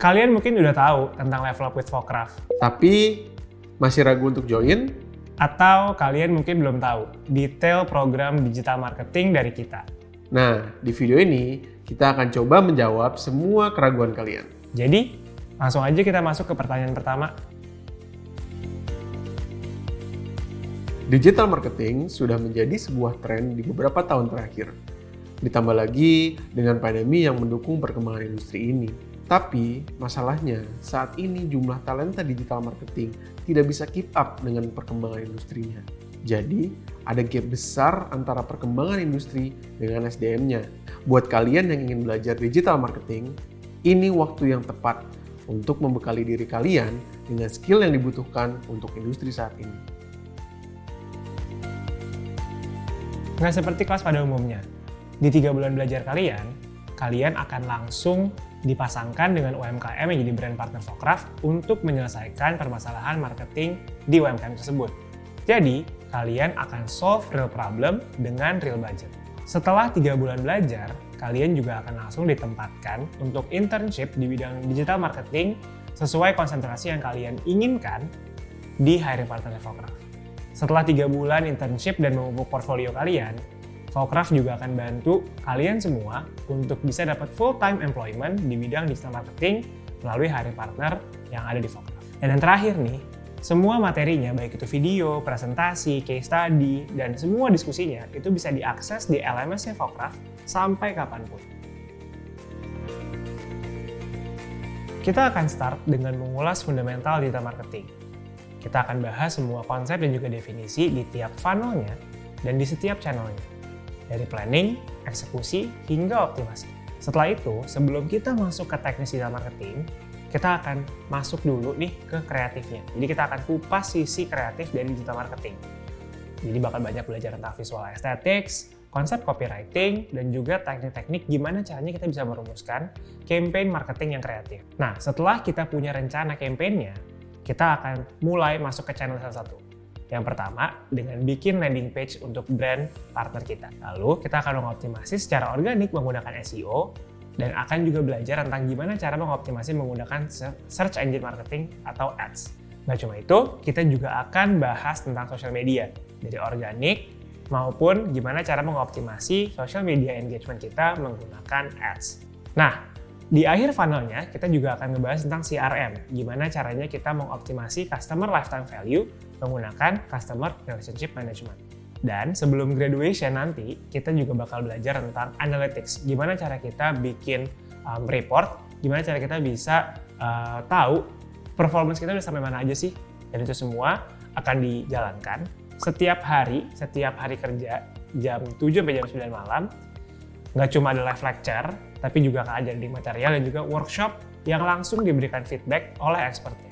Kalian mungkin udah tahu tentang Level Up with Vocraft, tapi masih ragu untuk join? atau kalian mungkin belum tahu detail program digital marketing dari kita. Nah, di video ini kita akan coba menjawab semua keraguan kalian. Jadi, langsung aja kita masuk ke pertanyaan pertama. Digital marketing sudah menjadi sebuah tren di beberapa tahun terakhir. Ditambah lagi dengan pandemi yang mendukung perkembangan industri ini. Tapi masalahnya saat ini jumlah talenta digital marketing tidak bisa keep up dengan perkembangan industrinya. Jadi ada gap besar antara perkembangan industri dengan SDM-nya. Buat kalian yang ingin belajar digital marketing, ini waktu yang tepat untuk membekali diri kalian dengan skill yang dibutuhkan untuk industri saat ini. Nggak seperti kelas pada umumnya. Di 3 bulan belajar kalian akan langsung dipasangkan dengan UMKM yang jadi brand partner Vocraft untuk menyelesaikan permasalahan marketing di UMKM tersebut. Jadi, kalian akan solve real problem dengan real budget. Setelah 3 bulan belajar, kalian juga akan langsung ditempatkan untuk internship di bidang digital marketing sesuai konsentrasi yang kalian inginkan di hiring partner Vocraft. Setelah 3 bulan internship dan memupuk portfolio kalian, Vocraft juga akan bantu kalian semua untuk bisa dapat full-time employment di bidang digital marketing melalui hiring partner yang ada di Vocraft. Dan yang terakhir nih, semua materinya baik itu video, presentasi, case study, dan semua diskusinya itu bisa diakses di LMS-nya Vocraft sampai kapanpun. Kita akan start dengan mengulas fundamental digital marketing. Kita akan bahas semua konsep dan juga definisi di tiap funnel-nya dan di setiap channel-nya. Dari planning, eksekusi, hingga optimasi. Setelah itu, sebelum kita masuk ke teknis digital marketing, kita akan masuk dulu nih ke kreatifnya. Jadi kita akan kupas sisi kreatif dari digital marketing. Jadi bakal banyak belajar tentang visual aesthetics, konsep copywriting, dan juga teknik-teknik gimana caranya kita bisa merumuskan campaign marketing yang kreatif. Nah, setelah kita punya rencana campaign-nya, kita akan mulai masuk ke channel satu-satu. Yang pertama, dengan bikin landing page untuk brand partner kita. Lalu, kita akan mengoptimasi secara organik menggunakan SEO, dan akan juga belajar tentang gimana cara mengoptimasi menggunakan search engine marketing atau ads. Nah, cuma itu, kita juga akan bahas tentang social media, dari organik maupun gimana cara mengoptimasi social media engagement kita menggunakan ads. Nah, di akhir funnelnya, kita juga akan ngebahas tentang CRM, gimana caranya kita mengoptimasi customer lifetime value menggunakan customer relationship management. Dan sebelum graduation nanti, kita juga bakal belajar tentang analytics, gimana cara kita bikin report, gimana cara kita bisa tahu performance kita udah sampai mana aja sih. Dan itu semua akan dijalankan setiap hari kerja jam 7 sampai jam 9 malam. Nggak cuma ada live lecture, tapi juga akan ada di material dan juga workshop yang langsung diberikan feedback oleh expertnya.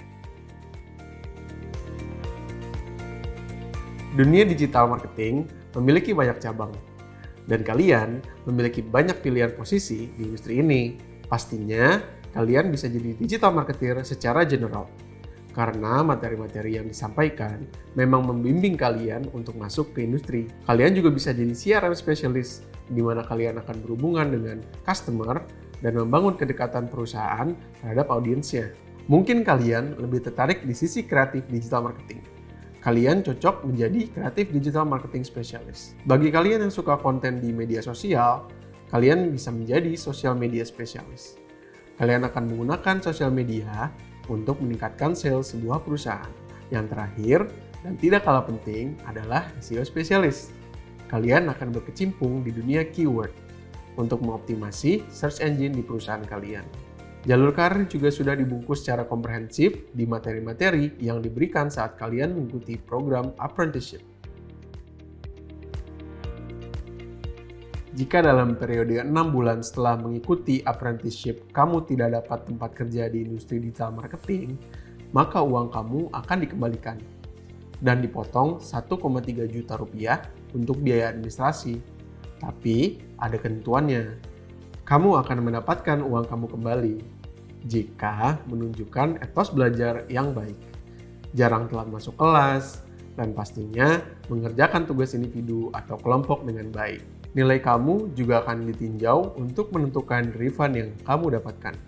Dunia digital marketing memiliki banyak cabang, dan kalian memiliki banyak pilihan posisi di industri ini. Pastinya, kalian bisa jadi digital marketer secara general, karena materi-materi yang disampaikan memang membimbing kalian untuk masuk ke industri. Kalian juga bisa jadi CRM specialist, di mana kalian akan berhubungan dengan customer dan membangun kedekatan perusahaan terhadap audiensnya. Mungkin kalian lebih tertarik di sisi kreatif digital marketing. Kalian cocok menjadi kreatif digital marketing specialist. Bagi kalian yang suka konten di media sosial, kalian bisa menjadi social media specialist. Kalian akan menggunakan sosial media untuk meningkatkan sales sebuah perusahaan. Yang terakhir, dan tidak kalah penting, adalah SEO specialist. Kalian akan berkecimpung di dunia keyword untuk mengoptimasi search engine di perusahaan kalian. Jalur karir juga sudah dibungkus secara komprehensif di materi-materi yang diberikan saat kalian mengikuti program apprenticeship. Jika dalam periode 6 bulan setelah mengikuti apprenticeship kamu tidak dapat tempat kerja di industri digital marketing, maka uang kamu akan dikembalikan dan dipotong 1,3 juta rupiah untuk biaya administrasi. Tapi ada ketentuannya. Kamu akan mendapatkan uang kamu kembali jika menunjukkan etos belajar yang baik, jarang telat masuk kelas, dan pastinya mengerjakan tugas individu atau kelompok dengan baik. Nilai kamu juga akan ditinjau untuk menentukan refund yang kamu dapatkan.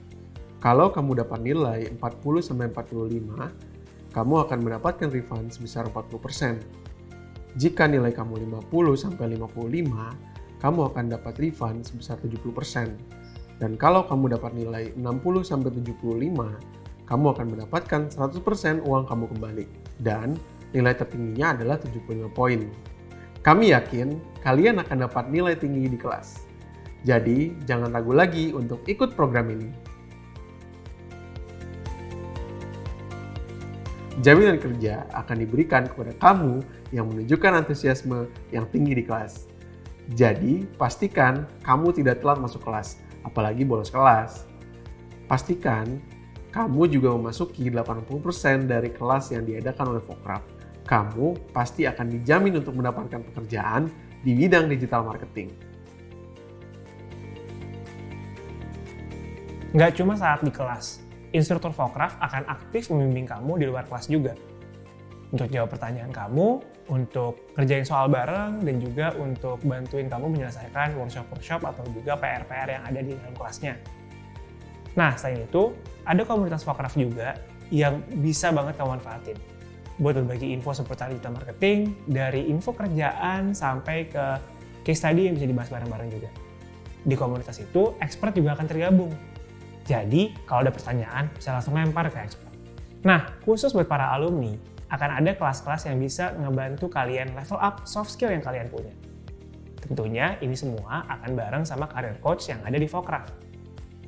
Kalau kamu dapat nilai 40-45, kamu akan mendapatkan refund sebesar 40%. Jika nilai kamu 50-55, kamu akan dapat refund sebesar 70%. Dan kalau kamu dapat nilai 60-75, kamu akan mendapatkan 100% uang kamu kembali. Dan nilai tertingginya adalah 75 poin. Kami yakin kalian akan dapat nilai tinggi di kelas. Jadi, jangan ragu lagi untuk ikut program ini. Jaminan kerja akan diberikan kepada kamu yang menunjukkan antusiasme yang tinggi di kelas. Jadi, pastikan kamu tidak telat masuk kelas, apalagi bolos kelas. Pastikan kamu juga memasuki 80% dari kelas yang diadakan oleh Fokraf. Kamu pasti akan dijamin untuk mendapatkan pekerjaan di bidang digital marketing. Nggak cuma saat di kelas, instruktur Fokraf akan aktif membimbing kamu di luar kelas juga. Untuk jawab pertanyaan kamu, untuk kerjain soal bareng, dan juga untuk bantuin kamu menyelesaikan workshop-workshop atau juga PR-PR yang ada di dalam kelasnya. Nah, selain itu, ada komunitas Fokraf juga yang bisa banget kamu manfaatin buat berbagi info seputar digital marketing, dari info kerjaan sampai ke case study yang bisa dibahas bareng-bareng juga. Di komunitas itu, expert juga akan tergabung. Jadi, kalau ada pertanyaan, bisa langsung lempar ke expert. Nah, khusus buat para alumni, akan ada kelas-kelas yang bisa ngebantu kalian level up soft skill yang kalian punya. Tentunya, ini semua akan bareng sama career coach yang ada di Fokraf.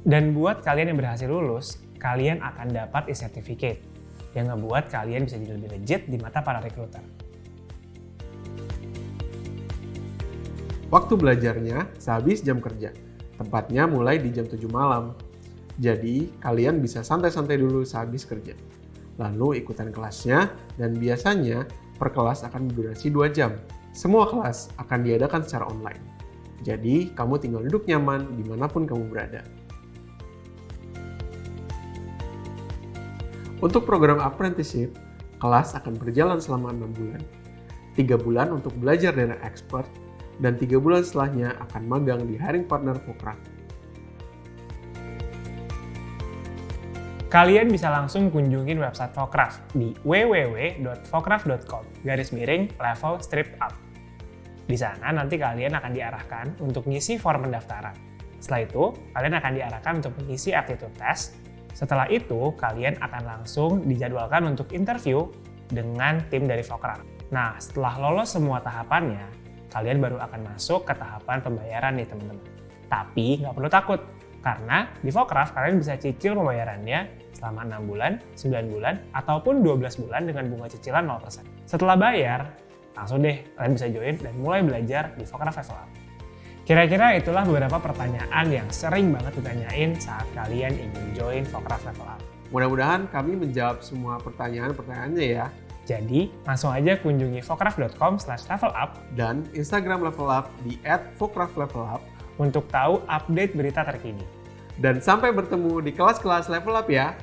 Dan buat kalian yang berhasil lulus, kalian akan dapat e-certificate yang ngebuat kalian bisa jadi lebih legit di mata para recruiter. Waktu belajarnya sehabis jam kerja, tepatnya mulai di jam 7 malam. Jadi, kalian bisa santai-santai dulu sehabis kerja. Lalu ikutan kelasnya, dan biasanya per kelas akan berdurasi 2 jam. Semua kelas akan diadakan secara online. Jadi, kamu tinggal duduk nyaman dimanapun kamu berada. Untuk program apprenticeship, kelas akan berjalan selama 6 bulan. 3 bulan untuk belajar dari expert, dan 3 bulan setelahnya akan magang di hiring partner Fokraf. Kalian bisa langsung kunjungin website Fokraf di www.fokraf.com/level-up. Di sana nanti kalian akan diarahkan untuk ngisi form pendaftaran. Setelah itu, kalian akan diarahkan untuk mengisi aptitude test. Setelah itu, kalian akan langsung dijadwalkan untuk interview dengan tim dari Fokraf. Nah, setelah lolos semua tahapannya, kalian baru akan masuk ke tahapan pembayaran nih teman-teman. Tapi nggak perlu takut, karena di Fokraf kalian bisa cicil pembayarannya selama 6 bulan, 9 bulan, ataupun 12 bulan dengan bunga cicilan 0%. Setelah bayar, langsung deh kalian bisa join dan mulai belajar di Fokraf Level Up. Kira-kira itulah beberapa pertanyaan yang sering banget ditanyain saat kalian ingin join Fokraf Level Up. Mudah-mudahan kami menjawab semua pertanyaan-pertanyaannya ya. Jadi, langsung aja kunjungi fokraf.com/levelup Dan Instagram Level Up di @fokraflevelup. untuk tahu update berita terkini. Dan sampai bertemu di kelas-kelas Level Up ya.